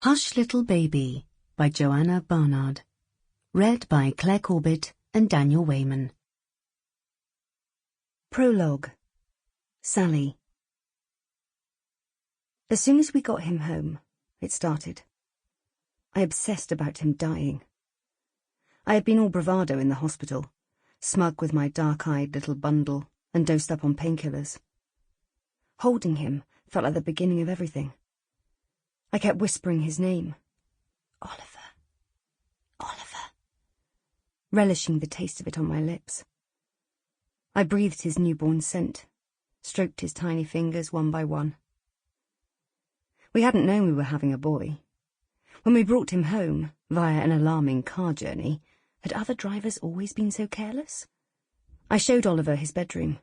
Hush Little Baby by Joanna Barnard. Read by Clare Corbett and Daniel Weyman. Prologue. Sally. As soon as we got him home, it started. I obsessed about him dying. I had been all bravado in the hospital, smug with my dark-eyed little bundle and dosed up on painkillers. Holding him felt like the beginning of everything. I kept whispering his name. Oliver. Oliver. Relishing the taste of it on my lips. I breathed his newborn scent, stroked his tiny fingers one by one. We hadn't known we were having a boy. When we brought him home, via an alarming car journey, had other drivers always been so careless? I showed Oliver his bedroom.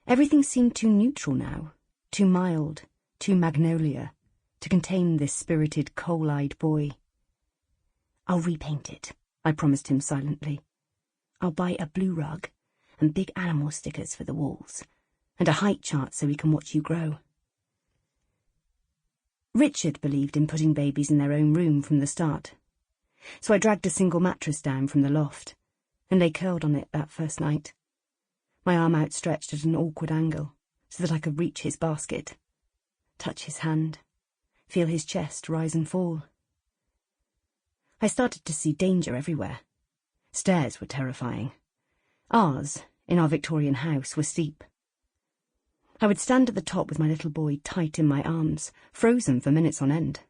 Everything seemed too neutral now, too mild, too magnolia, to contain this spirited, coal-eyed boy. I'll repaint it, I promised him silently. I'll buy a blue rug and big animal stickers for the walls, and a height chart so we can watch you grow. Richard believed in putting babies in their own room from the start, so I dragged a single mattress down from the loft and lay curled on it that first night, my arm outstretched at an awkward angle so that I could reach his basket, touch his hand, feel his chest rise and fall. I started to see danger everywhere. Stairs were terrifying. Ours, in our Victorian house, were steep. I would stand at the top with my little boy tight in my arms, frozen for minutes on end.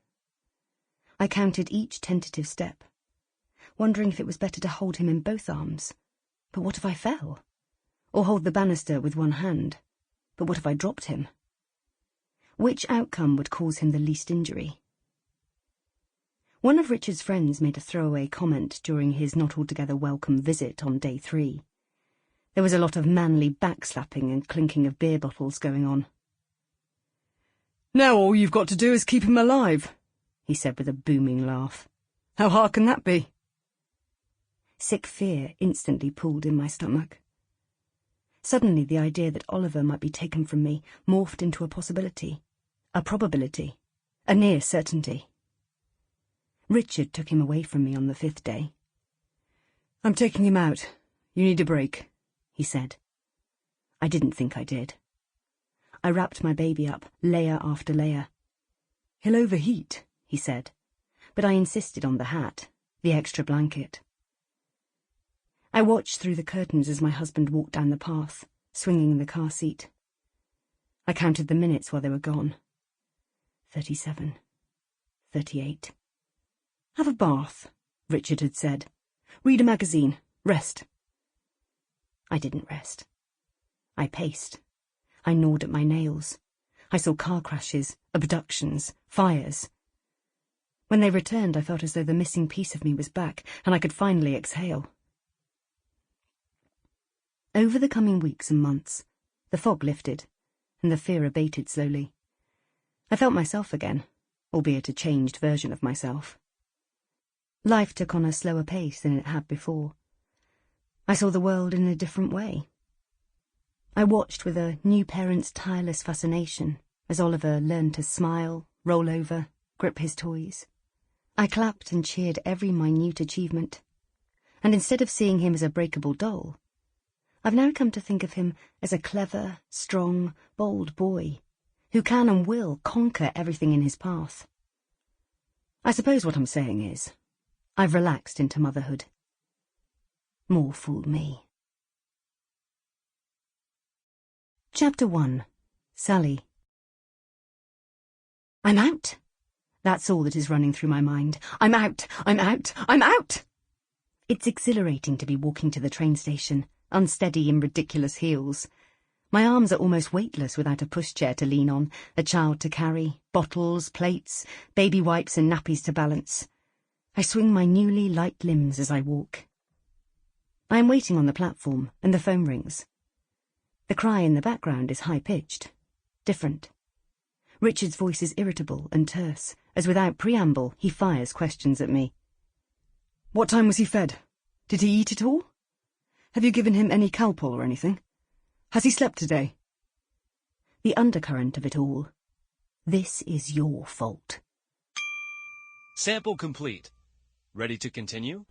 I counted each tentative step, wondering if it was better to hold him in both arms. But what if I fell? Or hold the banister with one hand? But what if I dropped him? Which outcome would cause him the least injury? One of Richard's friends made a throwaway comment during his not altogether welcome visit on day 3. There was a lot of manly backslapping and clinking of beer bottles going on. "Now all you've got to do is keep him alive," he said with a booming laugh. "How hard can that be?" Sick fear instantly pooled in my stomach. Suddenly the idea that Oliver might be taken from me morphed into a possibility, a probability, a near certainty. Richard took him away from me on the 5th day. "I'm taking him out. You need a break," he said. I didn't think I did. I wrapped my baby up, layer after layer. "He'll overheat," he said, but I insisted on the hat, the extra blanket. I watched through the curtains as my husband walked down the path, swinging the car seat. I counted the minutes while they were gone. 37, 38. "Have a bath," Richard had said. "Read a magazine. Rest." I didn't rest. I paced. I gnawed at my nails. I saw car crashes, abductions, fires. When they returned, I felt as though the missing piece of me was back, and I could finally exhale. Over the coming weeks and months, the fog lifted, and the fear abated slowly. I felt myself again, albeit a changed version of myself. Life took on a slower pace than it had before. I saw the world in a different way. I watched with a new parent's tireless fascination as Oliver learned to smile, roll over, grip his toys. I clapped and cheered every minute achievement, and instead of seeing him as a breakable doll, I've now come to think of him as a clever, strong, bold boy who can and will conquer everything in his path. I suppose what I'm saying is, I've relaxed into motherhood. More fool me. Chapter 1. Sally. I'm out. That's all that is running through my mind. I'm out! I'm out! I'm out! It's exhilarating to be walking to the train station, unsteady in ridiculous heels. My arms are almost weightless without a pushchair to lean on, a child to carry, bottles, plates, baby wipes and nappies to balance. I swing my newly light limbs as I walk. I am waiting on the platform, and the phone rings. The cry in the background is high-pitched, different. Richard's voice is irritable and terse, as without preamble he fires questions at me. "What time was he fed? Did he eat at all? Have you given him any Calpol or anything? Has he slept today?" The undercurrent of it all. This is your fault. Sample complete. Ready to continue?